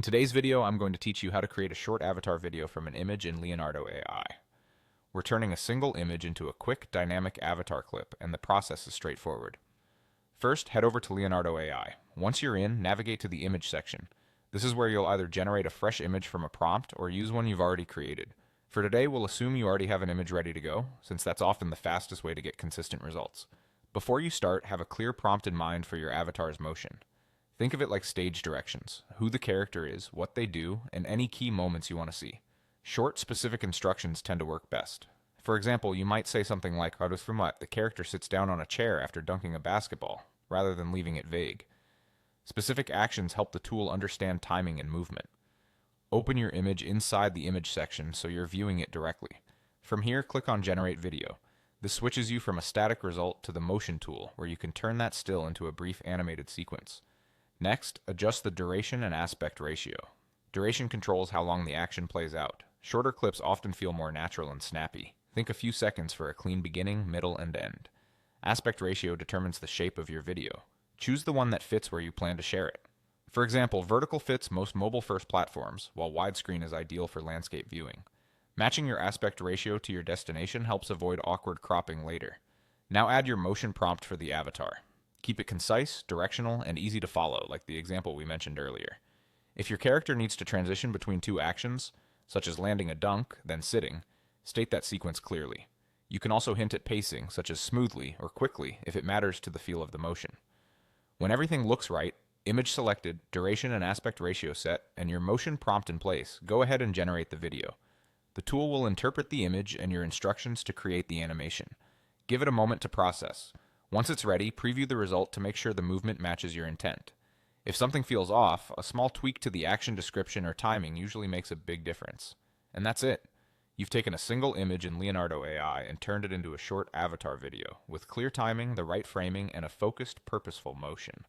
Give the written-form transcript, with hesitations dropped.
In today's video, I'm going to teach you how to create a short avatar video from an image in Leonardo AI. We're turning a single image into a quick, dynamic avatar clip, and the process is straightforward. First, head over to Leonardo AI. Once you're in, navigate to the image section. This is where you'll either generate a fresh image from a prompt or use one you've already created. For today, we'll assume you already have an image ready to go, since that's often the fastest way to get consistent results. Before you start, have a clear prompt in mind for your avatar's motion. Think of it like stage directions, who the character is, what they do, and any key moments you want to see. Short, specific instructions tend to work best. For example, you might say something like, the character sits down on a chair after dunking a basketball, rather than leaving it vague. Specific actions help the tool understand timing and movement. Open your image inside the image section so you're viewing it directly. From here, click on Generate Video. This switches you from a static result to the motion tool, where you can turn that still into a brief animated sequence. Next, adjust the duration and aspect ratio. Duration controls how long the action plays out. Shorter clips often feel more natural and snappy. Think a few seconds for a clean beginning, middle, and end. Aspect ratio determines the shape of your video. Choose the one that fits where you plan to share it. For example, vertical fits most mobile-first platforms, while widescreen is ideal for landscape viewing. Matching your aspect ratio to your destination helps avoid awkward cropping later. Now add your motion prompt for the avatar. Keep it concise, directional, and easy to follow, like the example we mentioned earlier. If your character needs to transition between two actions, such as landing a dunk, then sitting, state that sequence clearly. You can also hint at pacing, such as smoothly or quickly, if it matters to the feel of the motion. When everything looks right, image selected, duration and aspect ratio set, and your motion prompt in place, go ahead and generate the video. The tool will interpret the image and your instructions to create the animation. Give it a moment to process. Once it's ready, preview the result to make sure the movement matches your intent. If something feels off, a small tweak to the action description or timing usually makes a big difference. And that's it. You've taken a single image in Leonardo AI and turned it into a short avatar video, with clear timing, the right framing, and a focused, purposeful motion.